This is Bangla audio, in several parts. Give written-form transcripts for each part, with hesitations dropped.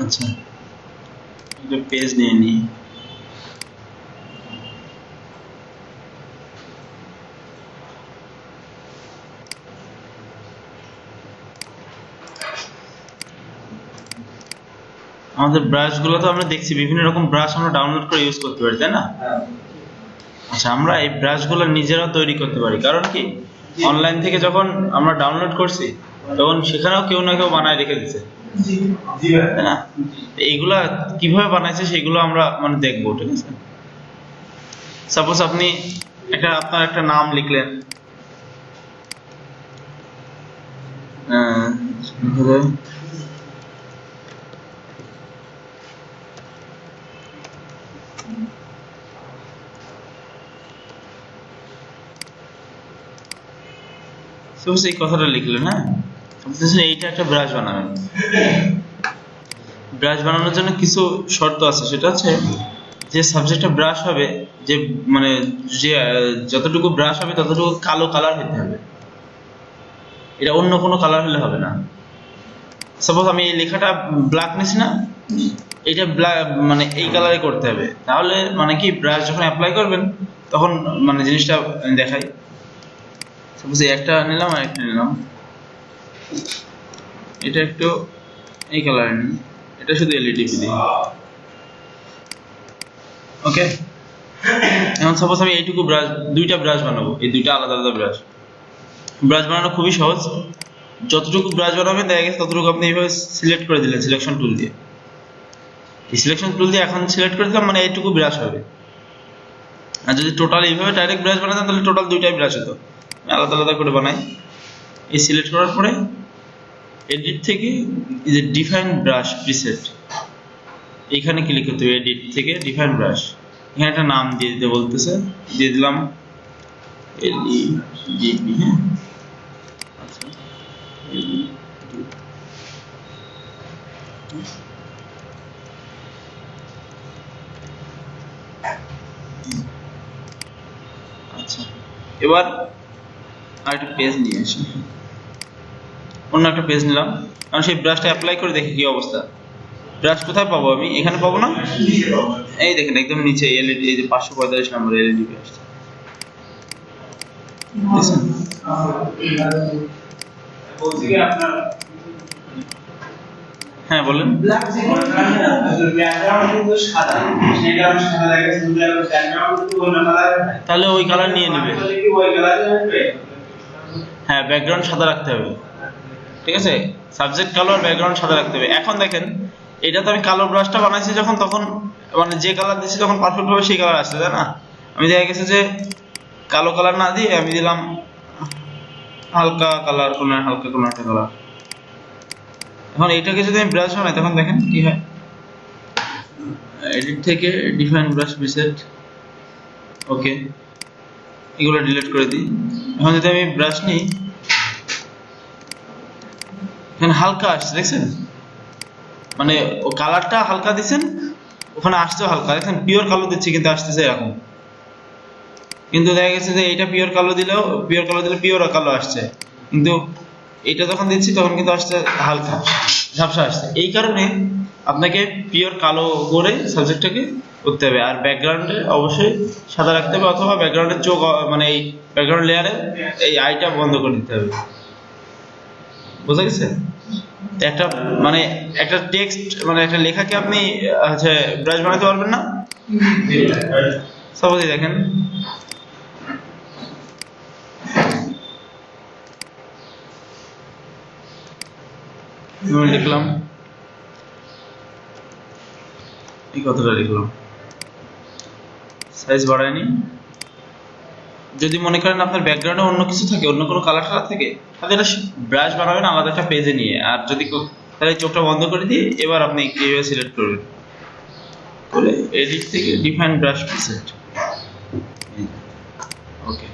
আচ্ছা, এটা পেজ নিয়ে নিই। আমাদের ব্রাশগুলো তো আমরা দেখছি বিভিন্ন রকম ব্রাশ আমরা ডাউনলোড করে ইউজ করতে পারি, তাই না? আচ্ছা, আমরা এই ব্রাশগুলো নিজেরা তৈরি করতে পারি, কারণ কি অনলাইন থেকে যখন আমরা ডাউনলোড করছি তখন সেখানেও কেউ না কেউ বানায় রেখে দিচ্ছে, তাই না? এইগুলা কিভাবে বানাইছে সেগুলো আমরা মানে দেখবো, ঠিক আছে? সাপোজ আপনি আপনার একটা নাম লিখলেন, এই কথাটা লিখলেন, হ্যাঁ, এইটা একটা ব্রাশ বানাবেন। ব্রাশ বানানোর জন্য কিছু শর্ত আছে, সেটা হচ্ছে যে সাবজেক্টটা ব্রাশ হবে, যে মানে যে যতটুকু ব্রাশ হবে ততটুকু কালো কালার হতে হবে, এটা অন্য কোনো কালার হলে হবে না। সাপোজ আমি এই লেখাটা ব্ল্যাক নিছি না, এটা ব্ল্যাক মানে এই কালারে করতে হবে, তাহলে মানে কি ব্রাশ যখন অ্যাপ্লাই করবেন তখন মানে জিনিসটা দেখাই। সাপোজ একটা নিলাম আর একটা নিলাম, এটা একটু এই কালারে নিই, এটা শুধু এলইডি দিই, ওকে। এখন সাপোজ আমি এইটুকু ব্রাশ, দুইটা ব্রাশ বানাবো, এই দুইটা আলাদা আলাদা ব্রাশ। ব্রাশ বানানো খুবই সহজ, যতটুকু ব্রাশ বানাবেন দেখা গেছে ততটুকু আপনি এইভাবে সিলেক্ট করে দিলেন সিলেকশন টুল দিয়ে। এই সিলেকশন টুল দিয়ে এখন সিলেক্ট করে দিলাম, মানে এইটুকু ব্রাশ হবে। আর যদি টোটাল এইভাবে ডাইরেক্ট ব্রাশ বানাতেন তাহলে টোটাল দুইটাই ব্রাশ হতো, আলাদা আলাদা করে বানাই। এই সিলেক্ট করার পরে এডিট থেকে এই যে ডিফাইন ব্রাশ প্রিসেট, এইখানে ক্লিক করতে হবে, এডিট থেকে ডিফাইন ব্রাশ, এখানে একটা নাম দিয়ে দিতে বলতেছে, দিয়ে দিলাম এলইডিবি। হ্যাঁ, আচ্ছা, আচ্ছা, এবার আরেকটা পেজ নিয়ে আসি, অন্য একটা পেজ নিলাম, কারণ সেই ব্রাশটা অ্যাপ্লাই করে দেখি কি অবস্থা। ব্রাশ কোথায় পাবো আমি? এখানে পাবো না, এই দেখেন একদম নিচে এলইডি, এই যে 545 নম্বর এলইডি আসছে। হ্যাঁ বলেন। তাহলে ওই কালার নিয়ে নেবে, হ্যাঁ, ব্যাকগ্রাউন্ড সাদা রাখতে হবে, ঠিক আছে? সাবজেক্ট কালো আর ব্যাকগ্রাউন্ড সাদা রাখতে হবে। এখন দেখেন এটা তো আমি কালো ব্রাশটা বানাইছি যখন, তখন মানে যে কালার দিচ্ছি তখন পারফেক্ট ভাবে সেই কালার আসছে, তাই না? আমি দেখা গেছে যে কালো কালার না দিয়ে আমি দিলাম হালকা কালার, কোন হালকা কোন একটা কালার। এখন এইটাকে যদি আমি ব্রাশ বানাই তখন দেখেন কি হয়, এডিট থেকে ডিফাইন ব্রাশ প্রিসেট, ওকে, এগুলো ডিলিট করে দিই। এখন যদি আমি ব্রাশ নিই, এখানে হালকা আসছে, দেখছেন? মানে ও কালারটা হালকা দিচ্ছেন, ওখানে আসছেও হালকা, দেখেন পিওর কালো দিচ্ছি কিন্তু আসতেছে এরকম। কিন্তু দেখা গেছে যে এইটা পিওর কালো দিলে পিওর কালো আসছে, কিন্তু এটা যখন দিচ্ছি তখন কিন্তু আসছে হালকা ঝাপসা আসছে। এই কারণে আপনাকে পিওর কালো করে সাবজেক্টটাকে করতে হবে, আর ব্যাকগ্রাউন্ডে অবশ্যই সাদা রাখতে হবে, অথবা ব্যাকগ্রাউন্ডের চোখ মানে এই ব্যাকগ্রাউন্ড লেয়ারে এই আইটা বন্ধ করে দিতে হবে। বুঝা গেছে? একটা মানে একটা টেক্সট মানে একটা লেখাকে আপনি হচ্ছে ব্রাশ বানাতে পারবেন না। সাপোজ দেখেন লিখলাম, এই কথাটা লিখলাম, সাইজ বাড়ায়নি। যদি মনে করেন আপনার ব্যাকগ্রাউন্ডে অন্য কিছু থাকে, অন্য কোনো কালার টালার থাকে, তাহলে এটা ব্রাশ বানাবেন আলাদা একটা পেজে নিয়ে। আর যদি তাহলে চোখটা বন্ধ করে দিয়ে এবার আপনি কিভাবে সিলেক্ট করবেন, করে এডিট থেকে ডিফাইন ব্রাশ প্রিসেট, ওকে,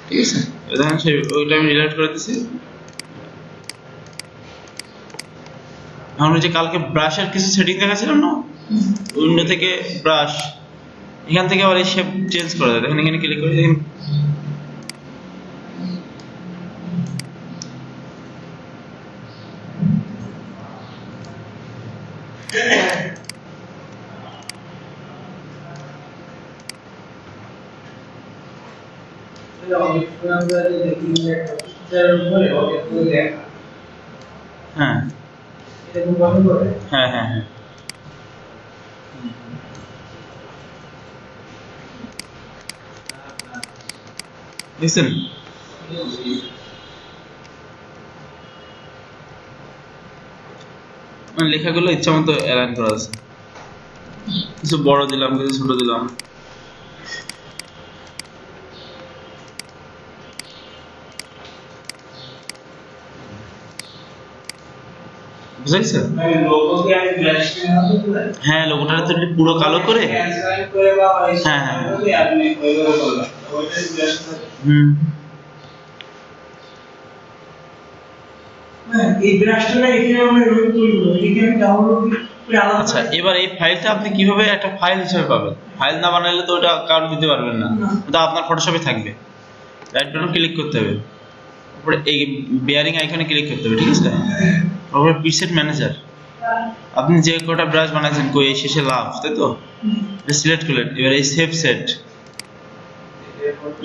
ঠিক আছে? দেখেন সেই ওইটা আমি ডিলিট করে দিচ্ছি। এখন যে কালকে ব্রাশের কিছু সেটিং দেখাচ্ছিলাম না, অন্য থেকে ব্রাশ, এখান থেকে আবার এই শেপ চেঞ্জ করা যায়। দেখেন এখানে ক্লিক করে দেখেন, হ্যাঁ হ্যাঁ হ্যাঁ হ্যাঁ বুঝছেন? মানে লেখাগুলো ইচ্ছা মতো অ্যালাইন করা আছে, কিছু বড় দিলাম কিছু ছোট দিলাম। বুঝাইছে? হ্যাঁ লোগোটা তো পুরো কালো করে, হ্যাঁ হ্যাঁ হুম আচ্ছা, এবার এই ফাইলটা আপনি কিভাবে একটা ফাইল হিসেবে পাবেন? ফাইল না বানাইলে তো ওটা কাউন্ট দিতে পারবেন না, ওটা আপনার ফটোশপে থাকবে। রাইট বাটন ক্লিক করতে হবে, তারপরে এই বেয়ারিং আইকনে ক্লিক করতে হবে, ঠিক আছে? তারপরে প্রিসেট ম্যানেজার, আপনি যে কটা ব্রাশ বানাইছেন কই এই শেষে লাভ, তাই তো? সিলেক্ট করলেন, এবার এই সেভ সেট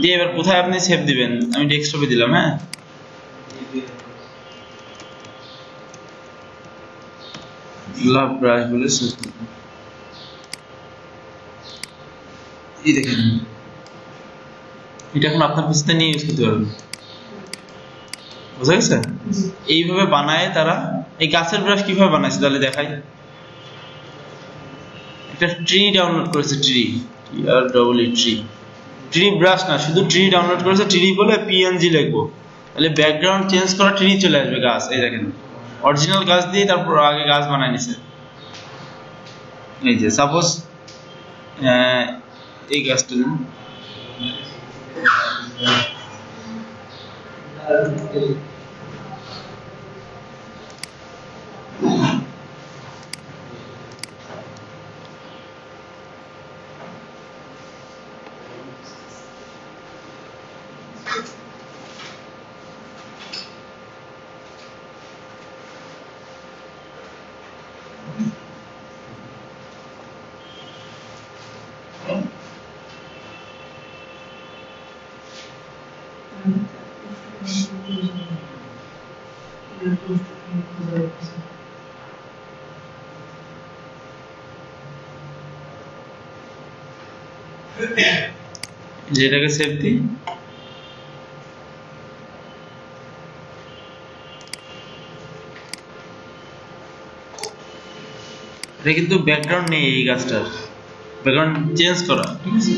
দিয়ে এবার কোথায় আপনি সেভ দিবেন? আমি ডেস্কটপে দিলাম, হ্যাঁ লাভ ব্রাশ বলে সেভ করলাম। এই দেখেন এটা এখন আপনার পিছনে নিয়ে ইউজ করতে পারবেন। বুঝা গেছে? এইভাবে বানায় তারা। এই গাছের ব্রাশ কিভাবে বানাইছে তাহলে দেখাই। একটা ট্রি ডাউনলোড করেছে, ট্রি ট্রি ট্রি ব্রাশ না, শুধু ট্রি ডাউনলোড করেছে, ট্রি বলে পিএনজি লিখবো, তাহলে ব্যাকগ্রাউন্ড চেঞ্জ করা ট্রি চলে আসবে, গাছ। এই দেখেন অরিজিনাল গাছ দিয়ে তারপর আগে গাছ বানায় নিছে। এই যে সাপোজ এই গাছটা নেন, যেটাকে সেভ দিই, এটা কিন্তু ব্যাকগ্রাউন্ড নেই এই গাছটার, ব্যাকগ্রাউন্ড চেঞ্জ করা, ঠিক আছে?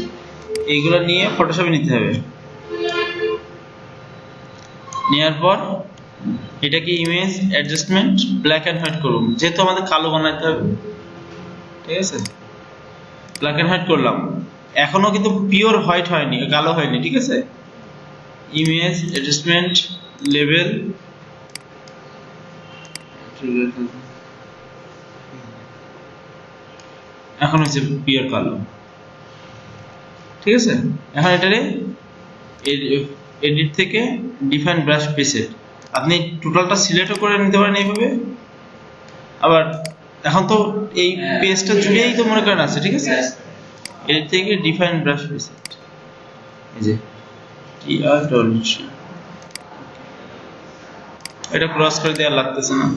এইগুলো নিয়ে ফটোশপে নিতে হবে, নেওয়ার পর এটাকে image adjustment black and white করুন, যেহেতু আমাদের কালো বানাইতে হবে, ঠিক আছে? ব্ল্যাক অ্যান্ড হোয়াইট করলাম, এখনো কিন্তু পিওর হোয়াইট হয়নি, কালো হয়নি, ঠিক আছে? ইমেজ অ্যাডজাস্টমেন্ট লেভেল, এখন হচ্ছে পিওর কালো, ঠিক আছে? এখন এটারে এডিট থেকে ডিফাইন ব্রাশ প্রিসেট, আপনি টোটালটা সিলেক্টও করে নিতে পারেন এইভাবে। আবার এখন তো এই পেজটা জুড়েই তো মনে করেন আছে, ঠিক আছে? এডিট থেকে ডিফাইন ব্রাশ প্রিসেট, এই যে এটা ক্রস করে দেওয়ার লাগতেছে না,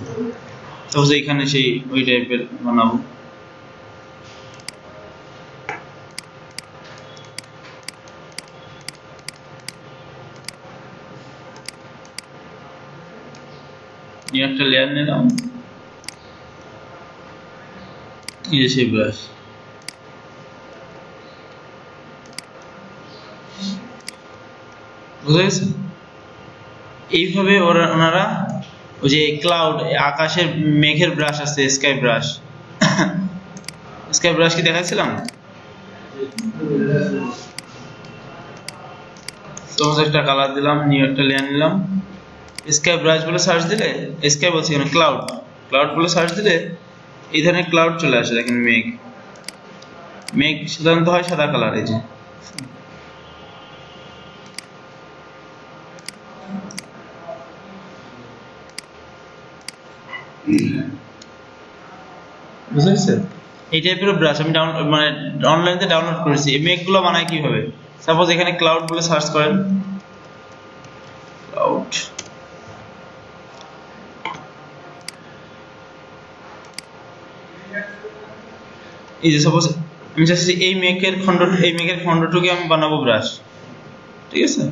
সাপোজ এইখানে সেই ওই টাইপের বানাবো, নিয়ে একটা লেয়ার নিলাম, এই যে সেই ব্রাশ, বুঝা গেছে? এইভাবে ওনারা ওই যে ক্লাউড, আকাশের মেঘের ব্রাশ আছে, স্কাই ব্রাশ, স্কাই ব্রাশ কি দেখাচ্ছিলাম? একটা কালার দিলাম, নিউ একটা লেয়ার নিলাম, স্কাই ব্রাশ বলে সার্চ দিলে, স্কাই বলছি কেন, ক্লাউড, ক্লাউড বলে সার্চ দিলে এই ধরনের ক্লাউড চলে আসে। দেখেন মেঘ, মেঘ সাধারণত হয় সাদা কালার, এই যে বুঝতে পারছেন? এই টাইপের ব্রাশ আমি অনলাইনে ডাউনলোড করেছি। এই মেঘগুলো বানায় কিভাবে? সাপোজ এখানে ক্লাউড বলে সার্চ করেন, এই যে সাপোজ আমি চাচ্ছি এই মেঘের খণ্ডটুকে আমি বানাবো ব্রাশ, ঠিক আছে?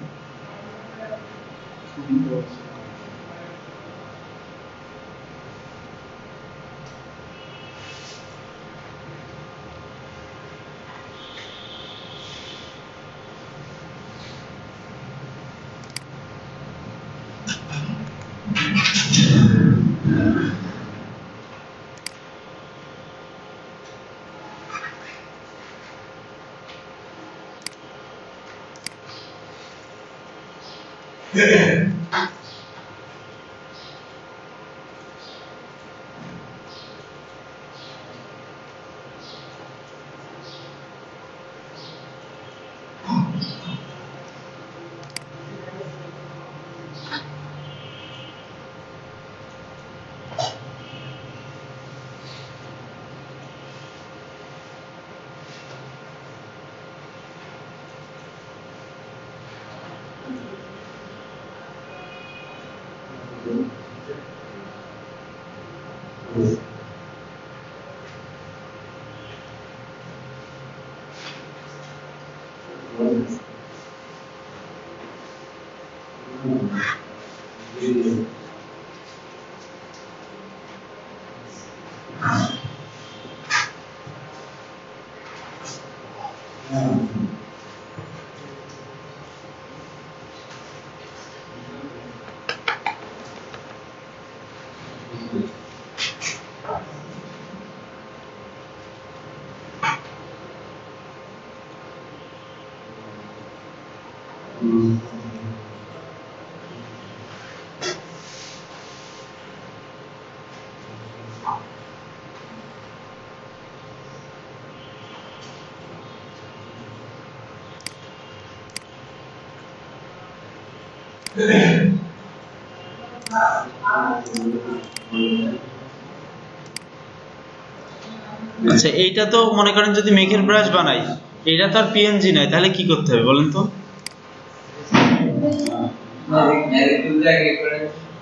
আচ্ছা, এইটা তো মনে করেন যদি মেঘের ব্রাশ বানাই, এটা তো আর পিএনজি নয়, তাহলে কি করতে হবে বলেন তো?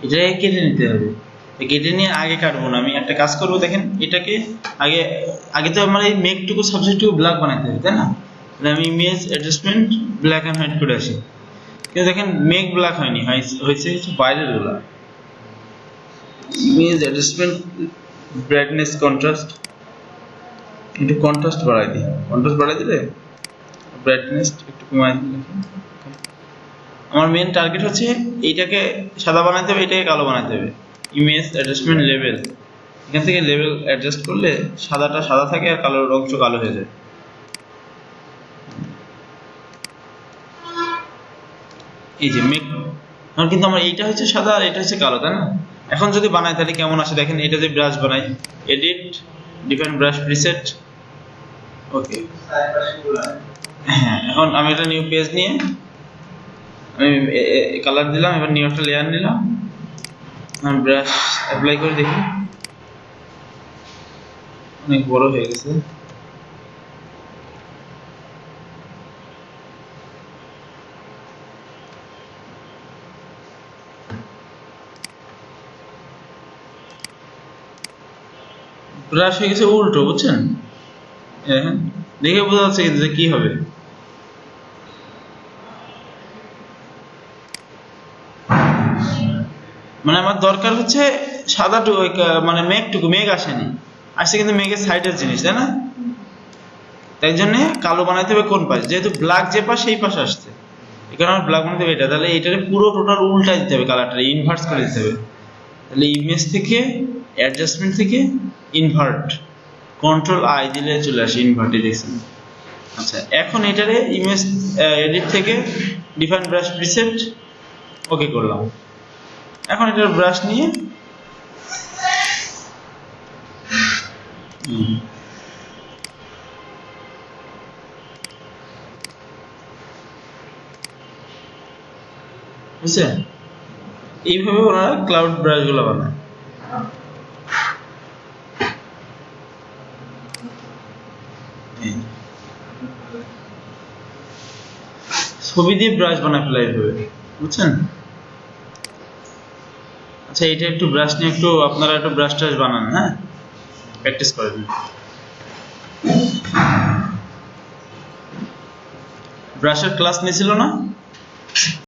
এটাকে কেটে নিতে হবে। কেটে নিয়ে আগে কাটবো না, আমি একটা কাজ করবো, দেখেন এটাকে আগে আগে তো আমার এই মেঘটুকু সাবজেক্টটুকু ব্ল্যাক বানাতে হবে, তাই না? আমি image adjustment black and white করে আসি, কিন্তু দেখেন মেঘ ব্ল্যাক হয়নি, হয়েছে বাইরের গুলা। ইমেজ অ্যাডজাস্টমেন্ট ব্রাইটনেস কন্ট্রাস্ট, একটু কন্ট্রাস্ট বাড়াই দিই, কন্ট্রাস্ট বাড়াই দিলে ব্রাইটনেস একটু কমাই দিলে। আমার মেন টার্গেট হচ্ছে এইটাকে সাদা বানাতে হবে, এটাকে কালো বানাতে হবে। ইমেজ অ্যাডজাস্টমেন্ট লেভেল, এখান থেকে লেভেল অ্যাডজাস্ট করলে সাদাটা সাদা থাকে আর কালোর অংশ কালো হয়ে যায়। এই যে মেঘ, কিন্তু আমার এইটা হচ্ছে সাদা আর এটা হচ্ছে কালো, তাই না? এখন যদি বানাই তাহলে কেমন আসে দেখেন, এটা যে ব্রাশ বানাই, এডিট, ডিফাইন ব্রাশ প্রিসেট, ওকে। হ্যাঁ, এখন আমি একটা নিউ পেজ নিয়ে আমি কালার দিলাম, এবার নিউ একটা লেয়ার নিলাম, আমি ব্রাশ অ্যাপ্লাই করে দেখি, অনেক বড় হয়ে গেছে। ব্রাশ হয়ে গেছে উল্টো, বুঝছেন? দেখে বোঝা যাচ্ছে কিন্তু যে কি হবে। মানে আমার দরকার হচ্ছে সাদাটুকু, মানে মেঘটুকু, মেঘ আসেনি, আসছে কিন্তু মেঘের সাইডের জিনিস, তাই না? তাই জন্য কালো বানাইতে হবে কোন পাশ, যেহেতু ব্ল্যাক যে পাশ সেই পাশে আসছে, এখানে আমার ব্ল্যাক বানাইতে হবে এটা, তাহলে এটারে পুরো টোটাল উল্টা দিতে হবে, কালারটা ইনভার্স করে দিতে হবে। তাহলে ইমেজ থেকে অ্যাডজাস্টমেন্ট থেকে ইনভার্ট, কন্ট্রোল আই দিলে চলে আসে ইনভার্টে, দেখছেন? আচ্ছা, এখন এটারে ইমেজ এডিট থেকে ডিফাইন ব্রাশ প্রিসেট, ওকে করলাম। এখন এটার ব্রাশ নিয়ে বুঝছেন, এইভাবে ওনারা ক্লাউড ব্রাশ গুলো বানায়। ছবি দিয়ে ব্রাশ বানায় ফেলা এইভাবে, বুঝছেন? আচ্ছা, এটা একটু ব্রাশ নিয়ে একটু আপনারা একটু ব্রাশ টাশ বানান, হ্যাঁ, প্র্যাকটিস করেন। ব্রাশের ক্লাস নিয়েছিল না?